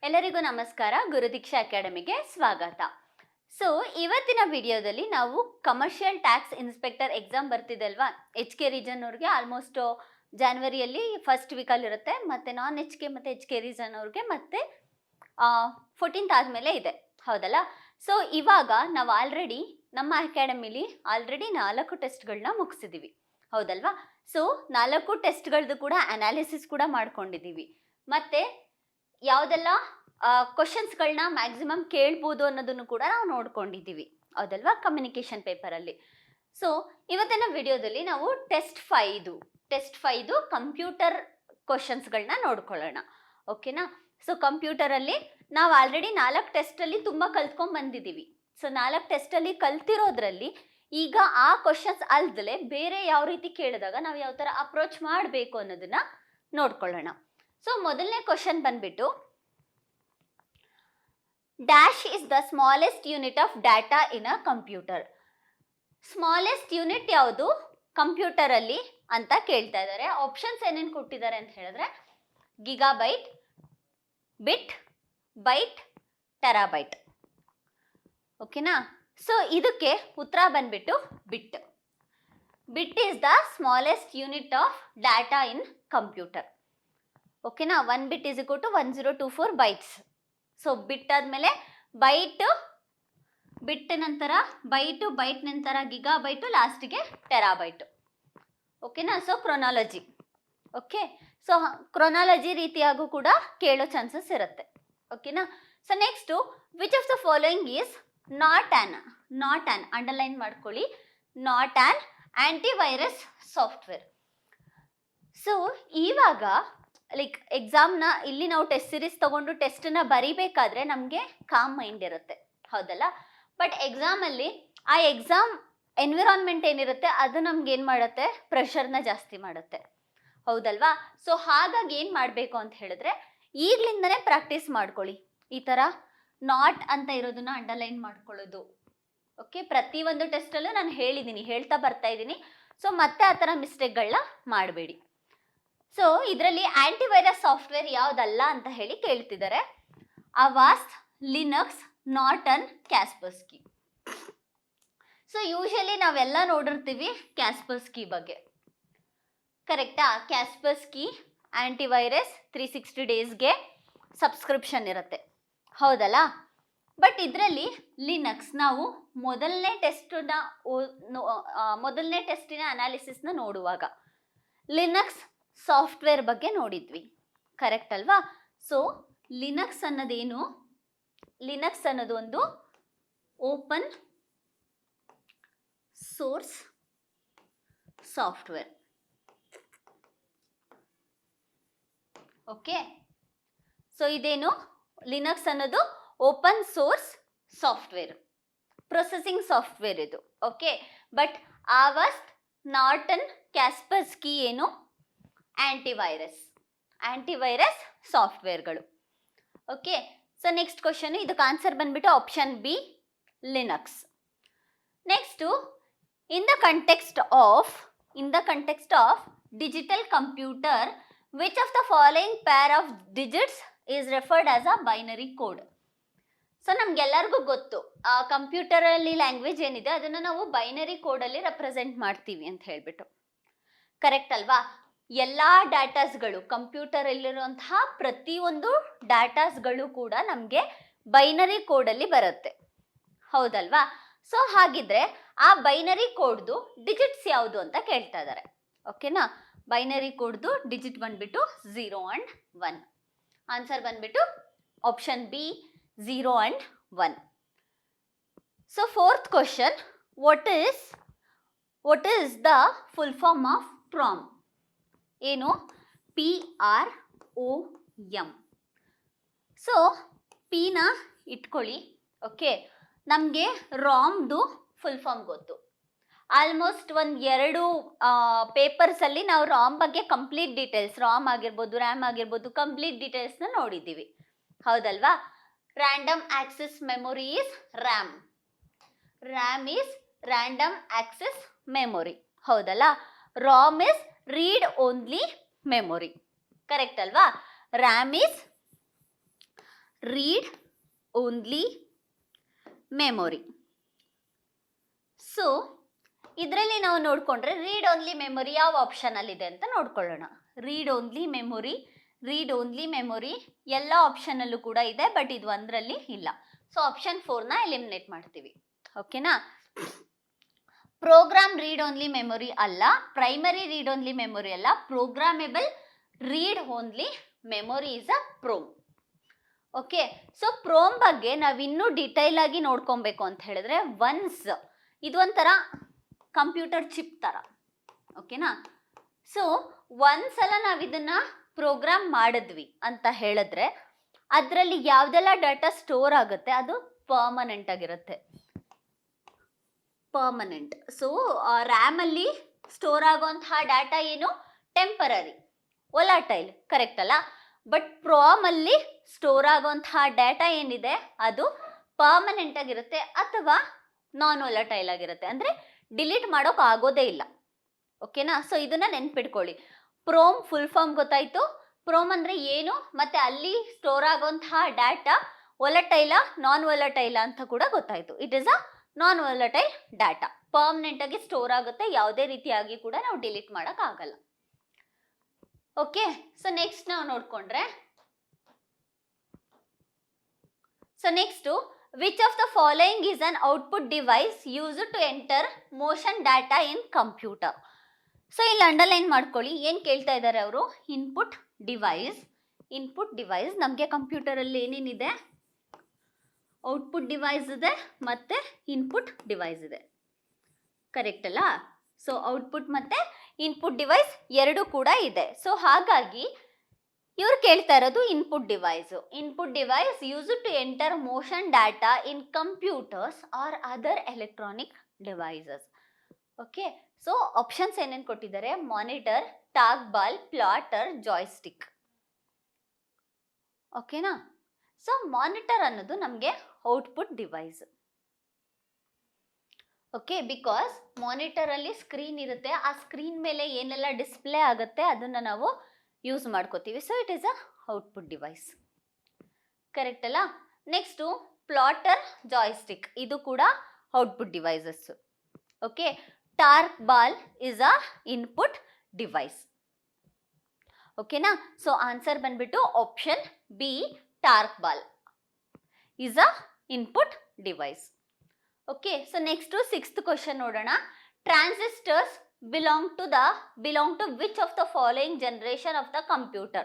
ಎಲ್ಲರಿಗೂ ನಮಸ್ಕಾರ. ಗುರುದೀಕ್ಷಾ ಅಕಾಡೆಮಿಗೆ ಸ್ವಾಗತ. ಸೊ ಇವತ್ತಿನ ವಿಡಿಯೋದಲ್ಲಿ ನಾವು ಕಮರ್ಷಿಯಲ್ ಟ್ಯಾಕ್ಸ್ ಇನ್ಸ್ಪೆಕ್ಟರ್ ಎಕ್ಸಾಮ್ ಬರ್ತಿದೆ ಅಲ್ವಾ, ಎಚ್ ಕೆ ರೀಜನ್ ಅವ್ರಿಗೆ ಆಲ್ಮೋಸ್ಟ್ ಜಾನ್ವರಿಯಲ್ಲಿ ಫಸ್ಟ್ ವೀಕಲ್ಲಿ ಇರುತ್ತೆ, ಮತ್ತು ನಾನ್ ಎಚ್ ಕೆ ಮತ್ತು ಎಚ್ ಕೆ ರೀಜನ್ ಅವ್ರಿಗೆ ಮತ್ತೆ 14th ಆದಮೇಲೆ ಇದೆ, ಹೌದಲ್ಲ. ಸೊ ಇವಾಗ ನಾವು ಆಲ್ರೆಡಿ ನಮ್ಮ ಅಕಾಡೆಮಿಲಿ 4 ಟೆಸ್ಟ್ಗಳನ್ನ ಮುಗಿಸಿದ್ದೀವಿ, ಹೌದಲ್ವಾ. ಸೊ 4 ಟೆಸ್ಟ್ಗಳದ್ದು ಕೂಡ ಅನಾಲಿಸಿಸ್ ಕೂಡ ಮಾಡ್ಕೊಂಡಿದ್ದೀವಿ, ಮತ್ತು ಯಾವುದೆಲ್ಲ ಕ್ವಶನ್ಸ್ಗಳನ್ನ ಮ್ಯಾಕ್ಸಿಮಮ್ ಕೇಳ್ಬೋದು ಅನ್ನೋದನ್ನು ಕೂಡ ನಾವು ನೋಡ್ಕೊಂಡಿದ್ದೀವಿ, ಹೌದಲ್ವಾ, ಕಮ್ಯುನಿಕೇಷನ್ ಪೇಪರಲ್ಲಿ. ಸೊ ಇವತ್ತಿನ ವಿಡಿಯೋದಲ್ಲಿ ನಾವು ಟೆಸ್ಟ್ 5 ಕಂಪ್ಯೂಟರ್ ಕ್ವಶನ್ಸ್ಗಳನ್ನ ನೋಡ್ಕೊಳ್ಳೋಣ, ಓಕೆನಾ. ಸೊ ಕಂಪ್ಯೂಟರಲ್ಲಿ ನಾವು ಆಲ್ರೆಡಿ 4 ಟೆಸ್ಟಲ್ಲಿ ತುಂಬ ಕಲ್ತ್ಕೊಂಡು ಬಂದಿದ್ದೀವಿ. ಸೊ 4 ಟೆಸ್ಟಲ್ಲಿ ಕಲ್ತಿರೋದ್ರಲ್ಲಿ ಈಗ ಆ ಕ್ವಶನ್ಸ್ ಅಲ್ದಲೆ ಬೇರೆ ಯಾವ ರೀತಿ ಕೇಳಿದಾಗ ನಾವು ಯಾವ ಥರ ಅಪ್ರೋಚ್ ಮಾಡಬೇಕು ಅನ್ನೋದನ್ನ ನೋಡ್ಕೊಳ್ಳೋಣ. ಸೊ ಮೊದಲನೇ ಕ್ವಶನ್ ಬಂದ್ಬಿಟ್ಟು, dash is the smallest unit of data in a computer. Smallest unit ಯಾವುದು ಕಂಪ್ಯೂಟರಲ್ಲಿ ಅಂತ ಕೇಳ್ತಾ ಇದ್ದಾರೆ. ಆಪ್ಷನ್ಸ್ ಏನೇನು ಕೊಟ್ಟಿದ್ದಾರೆ ಅಂತ ಹೇಳಿದ್ರೆ, ಗಿಗಾಬೈಟ್, ಬಿಟ್, ಬೈಟ್, ಟೆರಾಬೈಟ್, ಓಕೆನಾ. ಸೊ ಇದಕ್ಕೆ ಉತ್ತರ ಬಂದ್ಬಿಟ್ಟು bit. Bit is the smallest unit of data in computer, ಓಕೆನಾ. 1 bit is equal to 1024 bytes. So bit ಆದಮೇಲೆ ಬಿಟ್ ನಂತರ ಬೈಟ್ ನಂತರ ಗಿಗಾಬೈಟು, ಲಾಸ್ಟಿಗೆ ಟೆರಾಬೈಟು, ಓಕೆನಾ. So chronology, okay. So chronology ರೀತಿಯಾಗೂ ಕೂಡ ಕೇಳೋ ಚಾನ್ಸಸ್ ಇರುತ್ತೆ, ಓಕೆನಾ. So next, which of the following is not an underline ಮಾಡ್ಕೊಳ್ಳಿ, not an antivirus software. So ಇವಾಗ ಲೈಕ್ ಎಕ್ಸಾಮ್ನ ಇಲ್ಲಿ ನಾವು ಟೆಸ್ಟ್ ಸಿರೀಸ್ ತಗೊಂಡು ಟೆಸ್ಟನ್ನ ಬರೀಬೇಕಾದ್ರೆ ನಮಗೆ ಕಾಮ್ ಮೈಂಡ್ ಇರುತ್ತೆ, ಹೌದಲ್ಲ. ಬಟ್ ಎಕ್ಸಾಮಲ್ಲಿ ಆ ಎಕ್ಸಾಮ್ ಎನ್ವಿರಾನ್ಮೆಂಟ್ ಏನಿರುತ್ತೆ ಅದು ನಮ್ಗೆ ಏನು ಮಾಡುತ್ತೆ, ಪ್ರೆಷರ್ನ ಜಾಸ್ತಿ ಮಾಡುತ್ತೆ, ಹೌದಲ್ವಾ. ಸೊ ಹಾಗಾಗಿ ಏನು ಮಾಡಬೇಕು ಅಂತ ಹೇಳಿದ್ರೆ, ಈಗಲಿಂದನೇ ಪ್ರಾಕ್ಟೀಸ್ ಮಾಡ್ಕೊಳ್ಳಿ. ಈ ಥರ ನಾಟ್ ಅಂತ ಇರೋದನ್ನ ಅಂಡರ್ಲೈನ್ ಮಾಡ್ಕೊಳ್ಳೋದು, ಓಕೆ. ಪ್ರತಿಯೊಂದು ಟೆಸ್ಟಲ್ಲೂ ನಾನು ಹೇಳ್ತಾ ಬರ್ತಾ ಇದ್ದೀನಿ. ಸೊ ಮತ್ತೆ ಆ ಥರ ಮಿಸ್ಟೇಕ್ಗಳನ್ನ ಮಾಡಬೇಡಿ. ಸೊ ಇದರಲ್ಲಿ ಆಂಟಿವೈರಸ್ ಸಾಫ್ಟ್ವೇರ್ ಯಾವುದಲ್ಲ ಅಂತ ಹೇಳಿ ಕೇಳ್ತಿದ್ದಾರೆ. ಅವಾಸ್ಟ್, Linux, Norton, Kaspersky. So usually ನಾವೆಲ್ಲ ನೋಡಿರ್ತೀವಿ ಕ್ಯಾಸ್ಪರ್ಸ್ಕಿ ಬಗ್ಗೆ, ಕರೆಕ್ಟಾ. ಕ್ಯಾಸ್ಪರ್ಸ್ಕಿ ಆಂಟಿವೈರಸ್ 360 ಡೇಸ್ಗೆ ಸಬ್ಸ್ಕ್ರಿಪ್ಷನ್ ಇರುತ್ತೆ, ಹೌದಲ್ಲ. ಬಟ್ ಇದರಲ್ಲಿ ಲಿನಕ್ಸ್, ನಾವು ಮೊದಲನೇ ಟೆಸ್ಟಿನ ಅನಾಲಿಸಿಸ್ನ ನೋಡುವಾಗ ಲಿನಕ್ಸ್ ಸಾಫ್ಟ್ವೇರ್ ಬಗ್ಗೆ ನೋಡಿದ್ವಿ, ಕರೆಕ್ಟ್ ಅಲ್ವಾ. ಸೊ ಲಿನಕ್ಸ್ ಅನ್ನೋದೇನು, ಲಿನಕ್ಸ್ ಅನ್ನೋದು ಒಂದು open source software, okay. So ಇದೇನು, ಲಿನಕ್ಸ್ ಅನ್ನೋದು open source software, processing software ಇದು, okay. But Avast, Norton, Kaspersky ಏನು, ಆಂಟಿವೈರಸ್ ಸಾಫ್ಟ್ವೇರ್ಗಳು, ಓಕೆ. ಸೊ ನೆಕ್ಸ್ಟ್ ಕ್ವಶನ್, ಇದಕ್ಕೆ ಆನ್ಸರ್ ಬಂದ್ಬಿಟ್ಟು option B, Linux. Next, in the context of digital computer, which of the following pair of digits is referred as a binary code. So ನಮ್ಗೆಲ್ಲರಿಗೂ ಗೊತ್ತು, ಕಂಪ್ಯೂಟರಲ್ಲಿ language ಏನಿದೆ ಅದನ್ನು ನಾವು binary ಕೋಡಲ್ಲಿ represent ಮಾಡ್ತೀವಿ ಅಂತ ಹೇಳ್ಬಿಟ್ಟು, ಕರೆಕ್ಟ್ ಅಲ್ವಾ. ಎಲ್ಲ ಡಾಟಾಸ್ಗಳು, ಕಂಪ್ಯೂಟರಲ್ಲಿರುವಂತಹ ಪ್ರತಿಯೊಂದು ಡಾಟಾಸ್ಗಳು ಕೂಡ ನಮಗೆ ಬೈನರಿ ಕೋಡಲ್ಲಿ ಬರುತ್ತೆ, ಹೌದಲ್ವಾ. ಸೊ ಹಾಗಿದ್ರೆ ಆ ಬೈನರಿ ಕೋಡ್ದು ಡಿಜಿಟ್ಸ್ ಯಾವುದು ಅಂತ ಕೇಳ್ತಾ ಇದ್ದಾರೆ, ಓಕೆನಾ. ಬೈನರಿ ಕೋಡ್ದು ಡಿಜಿಟ್ ಬಂದ್ಬಿಟ್ಟು 0 and 1. ಆನ್ಸರ್ ಬಂದ್ಬಿಟ್ಟು option B, 0 and 1. So fourth question, what is the full form of PROM. ಏನು, PROM. ಸೊ ಪಿನ ಇಟ್ಕೊಳ್ಳಿ, ಓಕೆ. ನಮಗೆ ರಾಮ್ದು ಫುಲ್ ಫಾರ್ಮ್ ಗೊತ್ತು. ಆಲ್ಮೋಸ್ಟ್ 1-2 ಪೇಪರ್ಸಲ್ಲಿ ನಾವು ರಾಮ್ ಬಗ್ಗೆ ಕಂಪ್ಲೀಟ್ ಡೀಟೇಲ್ಸ್, ರಾಮ್ ಆಗಿರ್ಬೋದು, ರ್ಯಾಮ್ ಆಗಿರ್ಬೋದು, ಕಂಪ್ಲೀಟ್ ಡೀಟೇಲ್ಸ್ನ ನೋಡಿದ್ದೀವಿ, ಹೌದಲ್ವಾ. Random access memory is RAM is random access memory, ಹೌದಲ್ಲ. ROM is read only memory, correct ಅಲ್ವಾ. RAM is read only memory. So ಇದರಲ್ಲಿ ನಾವು ನೋಡಿಕೊಂಡ್ರೆ ರೀಡ್ ಓನ್ಲಿ ಮೆಮೊರಿ ಯಾವ ಆಪ್ಷನಲ್ಲಿದೆ ಅಂತ ನೋಡ್ಕೊಳ್ಳೋಣ. ರೀಡ್ ಓನ್ಲಿ ಮೆಮೊರಿ ಎಲ್ಲ ಆಪ್ಷನಲ್ಲೂ ಕೂಡ ಇದೆ, ಬಟ್ ಇದು ಒಂದರಲ್ಲಿ ಇಲ್ಲ. ಸೊ ಆಪ್ಷನ್ 4ನ ಎಲಿಮಿನೇಟ್ ಮಾಡ್ತೀವಿ. ಓಕೆನಾ. ಪ್ರೋಗ್ರಾಮ್ ರೀಡ್ ಓನ್ಲಿ ಮೆಮೊರಿ ಅಲ್ಲ, ಪ್ರೈಮರಿ ರೀಡ್ ಓನ್ಲಿ ಮೆಮೊರಿ ಅಲ್ಲ, programmable read only memory is a PROM. Okay. So PROM ಬಗ್ಗೆ ನಾವಿನ್ನೂ ಡಿಟೈಲ್ ಆಗಿ ನೋಡ್ಕೊಬೇಕು ಅಂತ ಹೇಳಿದ್ರೆ, ಒನ್ಸ್ ಇದು ಒಂಥರ ಕಂಪ್ಯೂಟರ್ ಚಿಪ್ ಥರ. ಓಕೆನಾ. ಸೊ ಒಂದ್ಸಲ ನಾವು ಇದನ್ನ ಪ್ರೋಗ್ರಾಮ್ ಮಾಡಿದ್ವಿ ಅಂತ ಹೇಳಿದ್ರೆ ಅದರಲ್ಲಿ ಯಾವುದೆಲ್ಲ ಡಾಟಾ ಸ್ಟೋರ್ ಆಗುತ್ತೆ ಅದು ಪರ್ಮನೆಂಟ್ ಆಗಿರುತ್ತೆ. ಪರ್ಮನೆಂಟ್. ಸೊ ರ್ಯಾಮಲ್ಲಿ ಸ್ಟೋರ್ ಆಗುವಂತಹ ಡಾಟಾ ಏನು, ಟೆಂಪರರಿ, ವೊಲಾಟೈಲ್, ಕರೆಕ್ಟ್ ಅಲ್ಲ. ಬಟ್ ಪ್ರೋಮಲ್ಲಿ ಸ್ಟೋರ್ ಆಗುವಂತಹ ಡಾಟಾ ಏನಿದೆ ಅದು ಪರ್ಮನೆಂಟ್ ಆಗಿರುತ್ತೆ ಅಥವಾ ನಾನ್ ವೊಲಾಟೈಲ್ ಆಗಿರುತ್ತೆ, ಅಂದರೆ ಡಿಲೀಟ್ ಮಾಡೋಕೆ ಆಗೋದೇ ಇಲ್ಲ. ಓಕೆನಾ. ಸೊ ಇದನ್ನ ನೆನ್ಪಿಟ್ಕೊಳ್ಳಿ. ಪ್ರೋಮ್ ಫುಲ್ ಫಾರ್ಮ್ ಗೊತ್ತಾಯ್ತು. ಪ್ರೋಮ್ ಅಂದರೆ ಏನು, ಮತ್ತೆ ಅಲ್ಲಿ ಸ್ಟೋರ್ ಆಗುವಂತಹ ಡಾಟಾ ವೊಲಟೈಲ ನಾನ್ ವೊಲಟೈಲ ಅಂತ ಕೂಡ ಗೊತ್ತಾಯ್ತು. It is a non volatile data, permanent ಆಗಿ ಸ್ಟೋರ್ ಆಗುತ್ತೆ, ಯಾವುದೇ ರೀತಿಯಾಗಿ ಕೂಡ ನಾವು ಡಿಲೀಟ್ ಮಾಡಕ್ ಆಗಲ್ಲ. ಓಕೆ. ಸೊ ನೆಕ್ಸ್ಟ್ ನಾವು ನೋಡ್ಕೊಂಡ್ರೆ, which of the following is an output device used to enter motion data in computer? So ಇಲ್ಲಿ ಅಂಡರ್ಲೈನ್ ಮಾಡ್ಕೊಳ್ಳಿ. ಏನು ಕೇಳ್ತಾ ಇದ್ದಾರೆ ಅವರು, ಇನ್ಪುಟ್ ಡಿವೈಸ್ ನಮಗೆ ಕಂಪ್ಯೂಟರಲ್ಲಿ ಏನೇನಿದೆ, ಔಟ್ಪುಟ್ ಡಿವೈಸ್ ಇದೆ ಮತ್ತೆ ಇನ್ಪುಟ್ ಡಿವೈಸ್ ಇದೆ, ಕರೆಕ್ಟ್ ಅಲ್ಲ. ಸೊ ಔಟ್ಪುಟ್ ಮತ್ತೆ ಇನ್ಪುಟ್ ಡಿವೈಸ್ ಎರಡು ಕೂಡ ಇದೆ. ಸೊ ಹಾಗಾಗಿ ಇವ್ರು ಕೇಳ್ತಾ ಇರೋದು input device use to enter motion data in computers or other electronic devices. Okay. So options ಏನೇನು ಕೊಟ್ಟಿದ್ದಾರೆ, monitor, track ball, plotter, joystick. ಓಕೆನಾ. ಸೊ ಮಾನಿಟರ್ ಅನ್ನೋದು ನಮಗೆ output device. Okay. Because monitor ಅಲ್ಲಿ ಸ್ಕ್ರೀನ್ ಇರುತ್ತೆ, ಆ ಸ್ಕ್ರೀನ್ ಮೇಲೆ ಏನೆಲ್ಲ ಡಿಸ್ಪ್ಲೇ ಆಗುತ್ತೆ ಅದನ್ನ ನಾವು ಯೂಸ್ ಮಾಡ್ಕೋತೀವಿ. So it is a output device, correct ಅಲ್ಲ. ನೆಕ್ಸ್ಟು ಪ್ಲಾಟರ್, ಜಾಯ್ಸ್ಟಿಕ್, ಇದು ಕೂಡ output devices. Okay. Track ball is a input device. ಓಕೆನಾ. ಸೊ ಆನ್ಸರ್ ಬಂದ್ಬಿಟ್ಟು option B, track ball is a input device. Okay. So next 6th question ನೋಡೋಣ. Transistors belong to which of the following generation of the computer?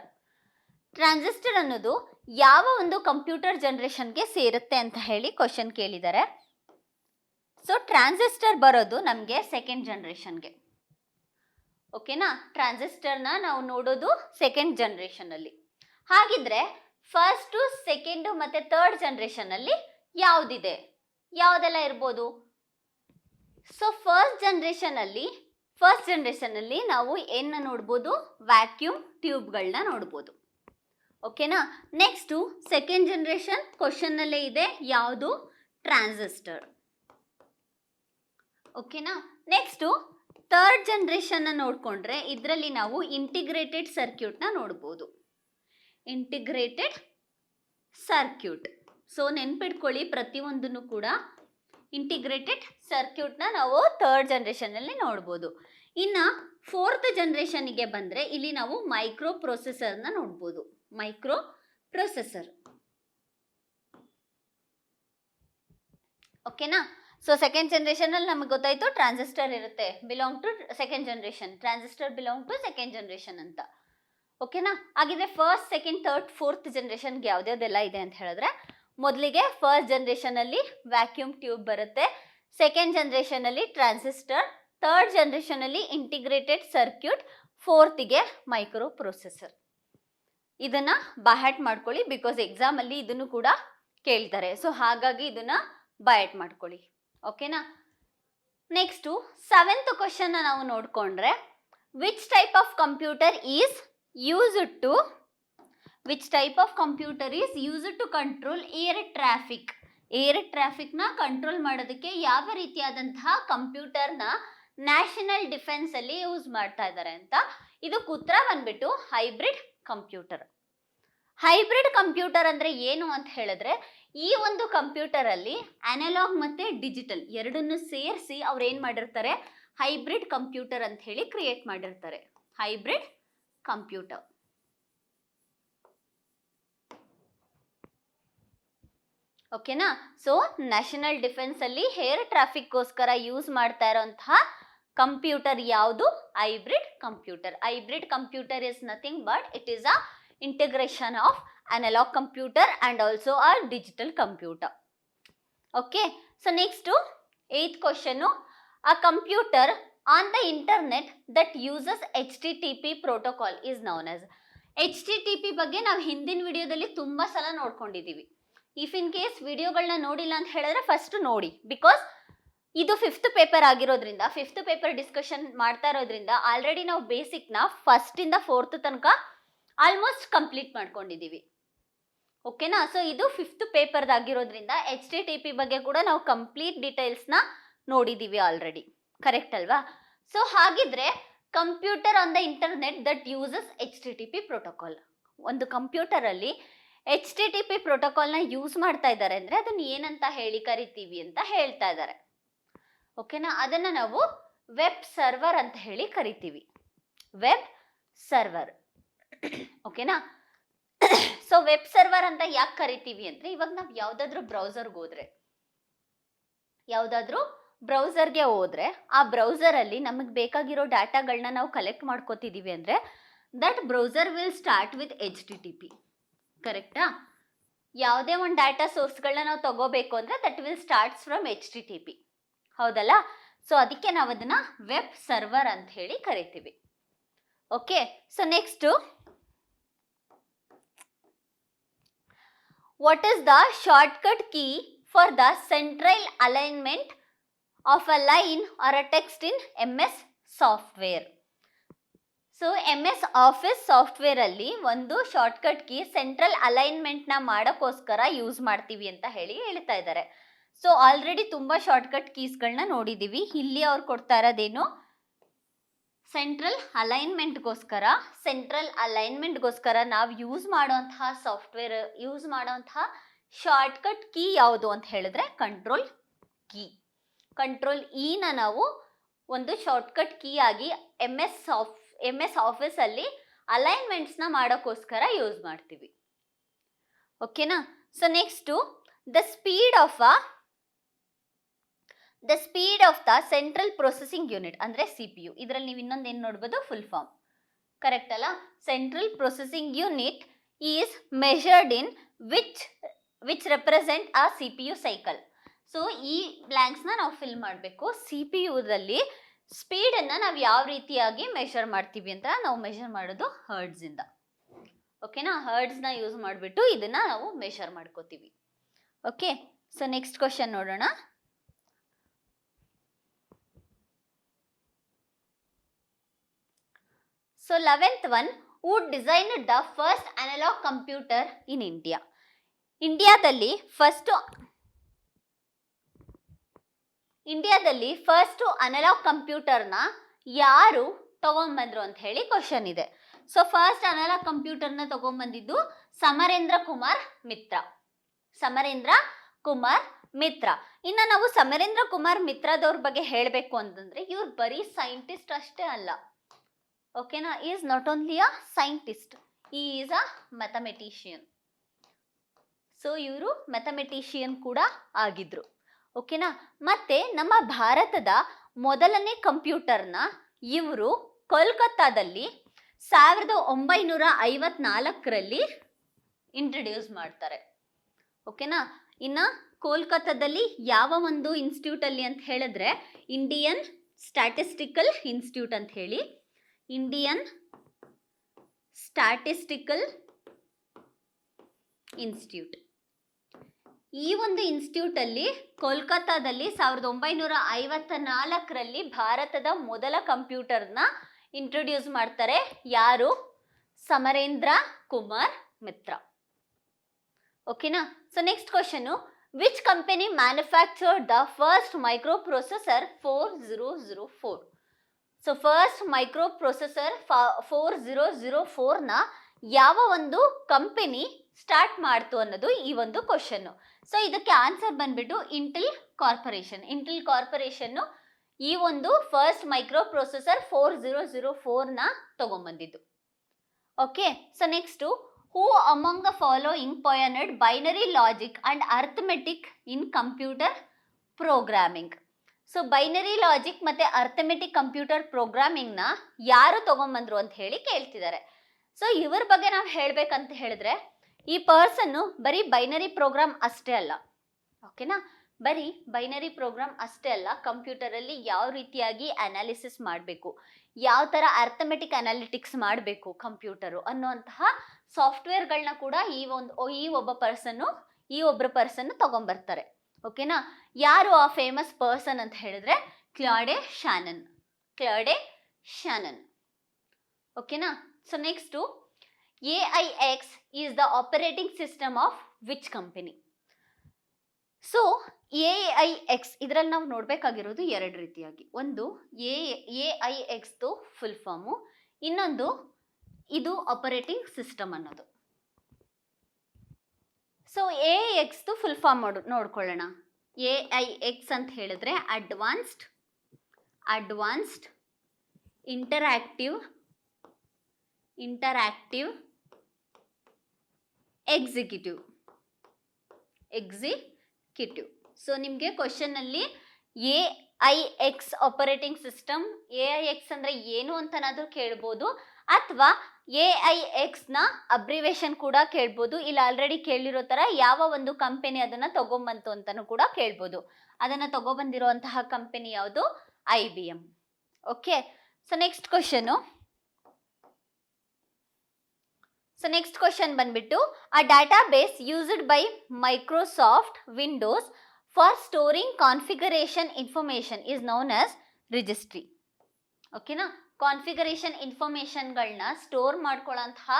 Transistor ಅನ್ನೋದು ಯಾವ ಒಂದು computer ಜನರೇಷನ್ಗೆ ಸೇರುತ್ತೆ ಅಂತ ಹೇಳಿ question ಕೇಳಿದ್ದಾರೆ. ಸೊ ಟ್ರಾನ್ಸಿಸ್ಟರ್ ಬರೋದು ನಮಗೆ ಸೆಕೆಂಡ್ ಜನರೇಷನ್ಗೆ. ಓಕೆನಾ. ಟ್ರಾನ್ಸಿಸ್ಟರ್ನ ನಾವು ನೋಡೋದು ಸೆಕೆಂಡ್ ಜನರೇಷನ್ ಅಲ್ಲಿ. ಹಾಗಿದ್ರೆ ಫಸ್ಟ್, ಸೆಕೆಂಡ್ ಮತ್ತೆ ಥರ್ಡ್ ಜನರೇಷನ್ ಅಲ್ಲಿ ಯಾವುದಿದೆ, ಯಾವುದೆಲ್ಲ ಇರ್ಬೋದು? ಸೊ ಫಸ್ಟ್ ಜನರೇಷನ್ ಅಲ್ಲಿ ನಾವು ಏನ ನೋಡ್ಬೋದು, ವ್ಯಾಕ್ಯೂಮ್ ಟ್ಯೂಬ್ಗಳನ್ನ ನೋಡ್ಬೋದು. ಓಕೆನಾ. ನೆಕ್ಸ್ಟು ಸೆಕೆಂಡ್ ಜನರೇಷನ್ ಕ್ವಶನ್ ಅಲ್ಲೇ ಇದೆ, ಯಾವುದು, ಟ್ರಾನ್ಸಿಸ್ಟರ್. ಓಕೆನಾ. ನೆಕ್ಸ್ಟು ಥರ್ಡ್ ಜನರೇಷನ್ ನೋಡ್ಕೊಂಡ್ರೆ ಇದರಲ್ಲಿ ನಾವು ಇಂಟಿಗ್ರೇಟೆಡ್ ಸರ್ಕ್ಯೂಟ್ನ ನೋಡ್ಬೋದು. Integrated circuit. ಸೊ ನೆನ್ಪಿಟ್ಕೊಳ್ಳಿ, ಪ್ರತಿಯೊಂದನ್ನು ಕೂಡ ಇಂಟಿಗ್ರೇಟೆಡ್ ಸರ್ಕ್ಯೂಟ್ನ ನಾವು ಥರ್ಡ್ ಜನರೇಷನಲ್ಲಿ ನೋಡ್ಬೋದು. ಇನ್ನು ಫೋರ್ತ್ ಜನರೇಷನ್ಗೆ ಬಂದರೆ ಇಲ್ಲಿ ನಾವು ಮೈಕ್ರೋ ಪ್ರೊಸೆಸರ್ನ ನೋಡ್ಬೋದು. Microprocessor. ಓಕೆನಾ. ಸೊ ಸೆಕೆಂಡ್ ಜನರೇಷನಲ್ಲಿ ನಮಗೆ ಗೊತ್ತಾಯಿತು ಟ್ರಾನ್ಸಿಸ್ಟರ್ ಇರುತ್ತೆ, belong to second generation, transistor belong to second generation ಅಂತ. ಓಕೆನಾ. ಹಾಗಿದ್ರೆ ಫಸ್ಟ್, ಸೆಕೆಂಡ್, ಥರ್ಡ್, ಫೋರ್ತ್ ಜನರೇಷನ್ಗೆ ಯಾವ್ದ್ಯಾವ್ದೆಲ್ಲ ಇದೆ ಅಂತ ಹೇಳಿದ್ರೆ, ಮೊದಲಿಗೆ ಫಸ್ಟ್ ಜನರೇಷನಲ್ಲಿ ವ್ಯಾಕ್ಯೂಮ್ ಟ್ಯೂಬ್ ಬರುತ್ತೆ, ಸೆಕೆಂಡ್ ಜನರೇಷನಲ್ಲಿ ಟ್ರಾನ್ಸಿಸ್ಟರ್, ಥರ್ಡ್ ಜನರೇಷನಲ್ಲಿ ಇಂಟಿಗ್ರೇಟೆಡ್ ಸರ್ಕ್ಯೂಟ್, ಫೋರ್ತಿಗೆ ಮೈಕ್ರೋ ಪ್ರೊಸೆಸರ್. ಇದನ್ನ ಬೈಹ್ಯಾಟ್ ಮಾಡ್ಕೊಳ್ಳಿ, ಬಿಕಾಸ್ ಎಕ್ಸಾಮಲ್ಲಿ ಇದನ್ನು ಕೂಡ ಕೇಳ್ತಾರೆ. ಸೊ ಹಾಗಾಗಿ ಇದನ್ನ ಬೈಹ್ಯಾಟ್ ಮಾಡ್ಕೊಳ್ಳಿ. ಓಕೆನಾ. ನೆಕ್ಸ್ಟು 7th ಕ್ವಶನ್ ನಾವು ನೋಡ್ಕೊಂಡ್ರೆ, which type of computer is used to control air traffic? Air ಟ್ರಾಫಿಕ್ನ ಕಂಟ್ರೋಲ್ ಮಾಡೋದಕ್ಕೆ ಯಾವ ರೀತಿಯಾದಂತಹ ಕಂಪ್ಯೂಟರ್ನ ನ್ಯಾಷನಲ್ ಡಿಫೆನ್ಸ್ ಅಲ್ಲಿ ಯೂಸ್ ಮಾಡ್ತಾ ಇದ್ದಾರೆ ಅಂತ. ಇದಕ್ಕೆ ಉತ್ತರ ಬಂದ್ಬಿಟ್ಟು ಹೈಬ್ರಿಡ್ ಕಂಪ್ಯೂಟರ್. ಹೈಬ್ರಿಡ್ ಕಂಪ್ಯೂಟರ್ ಅಂದ್ರೆ ಏನು ಅಂತ ಹೇಳಿದ್ರೆ, ಈ ಒಂದು ಕಂಪ್ಯೂಟರ್ ಅಲ್ಲಿ ಅನಲಾಗ್ ಮತ್ತೆ ಡಿಜಿಟಲ್ ಎರಡನ್ನು ಸೇರಿಸಿ ಅವ್ರು ಏನ್ ಮಾಡಿರ್ತಾರೆ, ಹೈಬ್ರಿಡ್ ಕಂಪ್ಯೂಟರ್ ಅಂತ ಹೇಳಿ ಕ್ರಿಯೇಟ್ ಮಾಡಿರ್ತಾರೆ. Hybrid computer. ಓಕೆನಾ. ಸೊ ನ್ಯಾಷನಲ್ ಡಿಫೆನ್ಸ್ ಅಲ್ಲಿ ಏರ್ ಟ್ರಾಫಿಕ್ಗೋಸ್ಕರ ಯೂಸ್ ಮಾಡ್ತಾ ಇರೋಂತಹ ಕಂಪ್ಯೂಟರ್ ಯಾವುದು? Hybrid computer. Hybrid computer is nothing but it is a integration of analog computer and also a digital computer. Okay, so next 8th question, a computer on the internet that uses HTTP protocol is known as. HTTP ಬಗ್ಗೆ ನಾವು ಹಿಂದಿನ ವಿಡಿಯೋದಲ್ಲಿ ತುಂಬಾ ಸಲ ನೋಡ್ಕೊಂಡಿದ್ದೀವಿ. If in case ವಿಡಿಯೋಗಳನ್ನ ನೋಡಿಲ್ಲ ಅಂತ ಹೇಳಿದ್ರೆ ಫಸ್ಟ್ ನೋಡಿ, ಬಿಕಾಸ್ ಇದು 5th ಪೇಪರ್ ಆಗಿರೋದ್ರಿಂದ, 5th ಪೇಪರ್ ಡಿಸ್ಕಷನ್ ಮಾಡ್ತಾ ಇರೋದ್ರಿಂದ ಆಲ್ರೆಡಿ ನಾವು ಬೇಸಿಕ್ನ 1st ಇಂದ 4th ತನಕ ಆಲ್ಮೋಸ್ಟ್ ಕಂಪ್ಲೀಟ್ ಮಾಡ್ಕೊಂಡಿದ್ದೀವಿ. ಓಕೆನಾ. ಸೊ ಇದು 5th ಪೇಪರ್ದಾಗಿರೋದ್ರಿಂದ HTTP ಬಗ್ಗೆ ಕೂಡ ನಾವು ಕಂಪ್ಲೀಟ್ ಡೀಟೇಲ್ಸ್ನ ನೋಡಿದ್ದೀವಿ ಆಲ್ರೆಡಿ. ಕರೆಕ್ಟ್ ಅಲ್ವಾ? ಸೊ ಹಾಗಿದ್ರೆ computer on the internet that uses HTTP protocol. ಒಂದು ಕಂಪ್ಯೂಟರಲ್ಲಿ HTTP ಪ್ರೋಟೋಕಾಲ್ನ ಯೂಸ್ ಮಾಡ್ತಾ ಇದ್ದಾರೆ ಅಂದರೆ ಅದನ್ನು ಏನಂತ ಹೇಳಿ ಕರಿತೀವಿ ಅಂತ ಹೇಳ್ತಾ ಇದ್ದಾರೆ. ಓಕೆನಾ. ಅದನ್ನು ನಾವು ವೆಬ್ ಸರ್ವರ್ ಅಂತ ಹೇಳಿ ಕರಿತೀವಿ. Web server. ಓಕೆನಾ. ಸೊ ವೆಬ್ ಸರ್ವರ್ ಅಂತ ಯಾಕೆ ಕರಿತೀವಿ ಅಂದ್ರೆ, ಇವಾಗ ನಾವು ಯಾವ್ದಾದ್ರು ಬ್ರೌಸರ್ಗೆ ಹೋದ್ರೆ ಆ ಬ್ರೌಸರ್ ಅಲ್ಲಿ ನಮಗೆ ಬೇಕಾಗಿರೋ ಡಾಟಾಗಳನ್ನ ನಾವು ಕಲೆಕ್ಟ್ ಮಾಡ್ಕೋತಿದೀವಿ ಅಂದ್ರೆ that browser will start with HTTP. ಕರೆಕ್ಟಾ? ಯಾವುದೇ ಒಂದು ಡಾಟಾ ಸೋರ್ಸ್ಗಳನ್ನ ನಾವು ತಗೋಬೇಕು ಅಂದ್ರೆ that will starts from HTTP. ಹೌದಲ್ಲ? ಸೊ ಅದಕ್ಕೆ ನಾವು ಅದನ್ನ ವೆಬ್ ಸರ್ವರ್ ಅಂತ ಹೇಳಿ ಕರಿತೀವಿ. Okay. So next, what is the shortcut key for the central alignment of a line or a text in MS software? So MS office software ಅಲ್ಲಿ ಒಂದು shortcut key central alignment ನ ಮಾಡೋಕ್ಕೋಸ್ಕರ use ಮಾಡ್ತೀವಿ ಅಂತ ಹೇಳ್ತಾ ಇದ್ದಾರೆ. ಸೊ ಆಲ್ರೆಡಿ ತುಂಬಾ shortcut ಕೀಸ್ಗಳನ್ನ ನೋಡಿದೀವಿ. ಇಲ್ಲಿ ಅವ್ರು ಕೊಡ್ತಾ ಇರೋದೇನು, ಸೆಂಟ್ರಲ್ ಅಲೈನ್ಮೆಂಟ್ಗೋಸ್ಕರ ನಾವು ಯೂಸ್ ಮಾಡೋಂತಹ ಸಾಫ್ಟ್ವೇರ್, ಯೂಸ್ ಮಾಡೋಂತಹ ಶಾರ್ಟ್ಕಟ್ ಕೀ ಯಾವುದು ಅಂತ ಹೇಳಿದ್ರೆ ಕಂಟ್ರೋಲ್ ಕೀ. ಕಂಟ್ರೋಲ್ ಇನ ನಾವು ಒಂದು ಶಾರ್ಟ್ಕಟ್ ಕೀ ಆಗಿ MS ಆಫೀಸ್ ಅಲ್ಲಿ ಅಲೈನ್ಮೆಂಟ್ಸ್ನ ಮಾಡೋಕ್ಕೋಸ್ಕರ ಯೂಸ್ ಮಾಡ್ತೀವಿ. ಓಕೆನಾ. So next, the speed of the central processing unit ಅಂದ್ರೆ CPU. ಇದರಲ್ಲಿ ನೀವು ಇನ್ನೊಂದು ಏನು ನೋಡ್ಬೋದು, ಫುಲ್ ಫಾರ್ಮ್. ಕರೆಕ್ಟ್ ಅಲ್ಲ? Central processing unit is measured in which represent ಆ CPU ಸೈಕಲ್. ಸೊ ಈ ಬ್ಲ್ಯಾಂಕ್ಸ್ನ ನಾವು ಫಿಲ್ ಮಾಡಬೇಕು. CPUದಲ್ಲಿ ಸ್ಪೀಡನ್ನು ನಾವು ಯಾವ ರೀತಿಯಾಗಿ ಮೆಷರ್ ಮಾಡ್ತೀವಿ ಅಂತ ನಾವು ಮೆಷರ್ ಮಾಡೋದು ಹರ್ಡ್ಸಿಂದ. ಓಕೆನಾ. ಹರ್ಡ್ಸ್ನ ಯೂಸ್ ಮಾಡಿಬಿಟ್ಟು ಇದನ್ನ ನಾವು ಮೆಷರ್ ಮಾಡ್ಕೋತೀವಿ. ಓಕೆ. ಸೊ ನೆಕ್ಸ್ಟ್ ಕ್ವಶನ್ ನೋಡೋಣ. So 11th one, who designed the first analog computer in India? ಇಂಡಿಯಾದಲ್ಲಿ ಫಸ್ಟ್ ಅನಲಾಗ್ ಕಂಪ್ಯೂಟರ್ನ ಯಾರು ತಗೊಂಡ್ಬಂದ್ರು ಅಂತ ಹೇಳಿ ಕ್ವಶನ್ ಇದೆ. ಸೊ ಫಸ್ಟ್ ಅನಲಾಗ್ ಕಂಪ್ಯೂಟರ್ನ ತಗೊಂಡ್ಬಂದಿದ್ದು ಸಮರೇಂದ್ರ ಕುಮಾರ್ ಮಿತ್ರ. ಇನ್ನು ನಾವು ಸಮರೇಂದ್ರ ಕುಮಾರ್ ಮಿತ್ರದವ್ರ ಬಗ್ಗೆ ಹೇಳಬೇಕು ಅಂತಂದ್ರೆ, ಇವ್ರು ಬರೀ ಸೈಂಟಿಸ್ಟ್ ಅಷ್ಟೇ ಅಲ್ಲ. ಓಕೆನಾ. Is not only a scientist, is a mathematician. So ಇವರು ಮ್ಯಾಥಮೆಟಿಷಿಯನ್ ಕೂಡ ಆಗಿದ್ರು. ಓಕೆನಾ. ಮತ್ತೆ ನಮ್ಮ ಭಾರತದ ಮೊದಲನೇ ಕಂಪ್ಯೂಟರ್ನ ಇವರು ಕೋಲ್ಕತ್ತಾದಲ್ಲಿ 1954ರಲ್ಲಿ ಇಂಟ್ರಡ್ಯೂಸ್ ಮಾಡ್ತಾರೆ. ಓಕೆನಾ. ಇನ್ನು ಕೋಲ್ಕತ್ತಾದಲ್ಲಿ ಯಾವ ಒಂದು ಇನ್ಸ್ಟಿಟ್ಯೂಟ್ ಅಲ್ಲಿ ಅಂತ ಹೇಳಿದ್ರೆ ಇಂಡಿಯನ್ ಸ್ಟ್ಯಾಟಿಸ್ಟಿಕಲ್ ಇನ್ಸ್ಟಿಟ್ಯೂಟ್ ಅಂತ ಹೇಳಿ. Indian statistical institute. ಈ ಒಂದು ಇನ್ಸ್ಟಿಟ್ಯೂಟ್ ಅಲ್ಲಿ ಕೋಲ್ಕತ್ತಾದಲ್ಲಿ 1954ರಲ್ಲಿ ಭಾರತದ ಮೊದಲ ಕಂಪ್ಯೂಟರ್ನ ಇಂಟ್ರೊಡ್ಯೂಸ್ ಮಾಡ್ತಾರೆ. ಯಾರು? ಸಮರೇಂದ್ರ ಕುಮಾರ್ ಮಿತ್ರ. ಓಕೆನಾ. So next question, which company manufactured the first microprocessor 4004? So first microprocessor 4004ನ ಯಾವ ಒಂದು ಕಂಪನಿ ಸ್ಟಾರ್ಟ್ ಮಾಡ್ತು ಅನ್ನೋದು ಈ ಒಂದು ಕ್ವಶನ್. ಸೊ ಇದಕ್ಕೆ ಆನ್ಸರ್ ಬಂದ್ಬಿಟ್ಟು ಇಂಟೆಲ್ ಕಾರ್ಪೊರೇಷನ್ ಈ ಒಂದು ಫಸ್ಟ್ ಮೈಕ್ರೋ ಪ್ರೊಸೆಸರ್ 4004 ನ ತಗೊಂಡ್ಬಂದಿದ್ದು. Okay, so next, who among the following pioneered binary logic and arithmetic in computer programming. So binary logic ಮತ್ತೆ ಅರ್ಥಮೆಟಿಕ್ ಕಂಪ್ಯೂಟರ್ ಪ್ರೋಗ್ರಾಮಿಂಗ್ ನ ಯಾರು ತಗೊಂಡ್ಬಂದ್ರು ಅಂತ ಹೇಳಿ ಕೇಳ್ತಿದ್ದಾರೆ. ಸೊ ಇವ್ರ ಬಗ್ಗೆ ನಾವು ಹೇಳ್ಬೇಕಂತ ಹೇಳಿದ್ರೆ, ಈ ಪರ್ಸನ್ ಬರೀ ಬೈನರಿ ಪ್ರೋಗ್ರಾಮ್ ಅಷ್ಟೇ ಅಲ್ಲ, ಓಕೆನಾ, ಬರೀ ಬೈನರಿ ಪ್ರೋಗ್ರಾಮ್ ಅಷ್ಟೇ ಅಲ್ಲ, ಕಂಪ್ಯೂಟರ್ ಅಲ್ಲಿ ಯಾವ ರೀತಿಯಾಗಿ ಅನಾಲಿಸಿಸ್ ಮಾಡಬೇಕು, ಯಾವ ತರ ಅರ್ಥಮೆಟಿಕ್ ಅನಾಲಿಟಿಕ್ಸ್ ಮಾಡಬೇಕು ಕಂಪ್ಯೂಟರು ಅನ್ನುವಂತಹ ಸಾಫ್ಟ್ವೇರ್ಗಳನ್ನ ಕೂಡ ಈ ಒಬ್ಬರು ಪರ್ಸನ್ ತಗೊಂಡ್ಬರ್ತಾರೆ. ಓಕೆನಾ, ಯಾರು ಆ ಫೇಮಸ್ ಪರ್ಸನ್ ಅಂತ ಹೇಳಿದ್ರೆ ಕ್ಲಾಡೆ ಶಾನನ್. ಓಕೆನಾ, so next, AIX is the operating system of which company? So AIX ಇದರಲ್ಲಿ ನಾವು ನೋಡಬೇಕಾಗಿರೋದು ಎರಡು ರೀತಿಯಾಗಿ. ಒಂದು AIX ಫುಲ್ ಫಾರ್ಮು, ಇನ್ನೊಂದು ಇದು ಆಪರೇಟಿಂಗ್ ಸಿಸ್ಟಮ್ ಅನ್ನೋದು. ಸೊ AIX ಫುಲ್ ಫಾರ್ಮ್ ನೋಡ್ಕೊಳ್ಳೋಣ. AIX ಅಂತ ಹೇಳಿದ್ರೆ ಅಡ್ವಾನ್ಸ್ಡ್ ಇಂಟರಾಕ್ಟಿವ್ ಎಕ್ಸಿಕ್ಯೂಟಿವ್. ಸೊ ನಿಮಗೆ ಕ್ವಶನ್ ಅಲ್ಲಿ AIX ಆಪರೇಟಿಂಗ್ ಸಿಸ್ಟಮ್, AIX ಅಂದ್ರೆ ಏನು ಅಂತನಾದ್ರೂ ಕೇಳ್ಬೋದು, ಅಥವಾ AIX ನ ಅಬ್ರಿವೇಶನ್ ಕೂಡ ಕೇಳ್ಬೋದು. ಇಲ್ಲಿ ಆಲ್ರೆಡಿ ಕೇಳಿರೋ ತರ ಯಾವ ಒಂದು ಕಂಪನಿ ಅದನ್ನ ತಗೊಂಬಂತು ಅಂತಾನು ಕೂಡ ಕೇಳ್ಬೋದು. ಅದನ್ನ ತಗೊಬಂದಿರುವಂತಹ ಕಂಪನಿ ಯಾವುದು? IBM. Okay, so next question ಬಂದ್ಬಿಟ್ಟು, a database used by Microsoft Windows for storing configuration information is known as registry. ಓಕೆನಾ, ಕಾನ್ಫಿಗರೇಷನ್ ಇನ್ಫಾರ್ಮೇಶನ್ಗಳನ್ನ ಸ್ಟೋರ್ ಮಾಡ್ಕೊಳ್ಳೋಂತಹ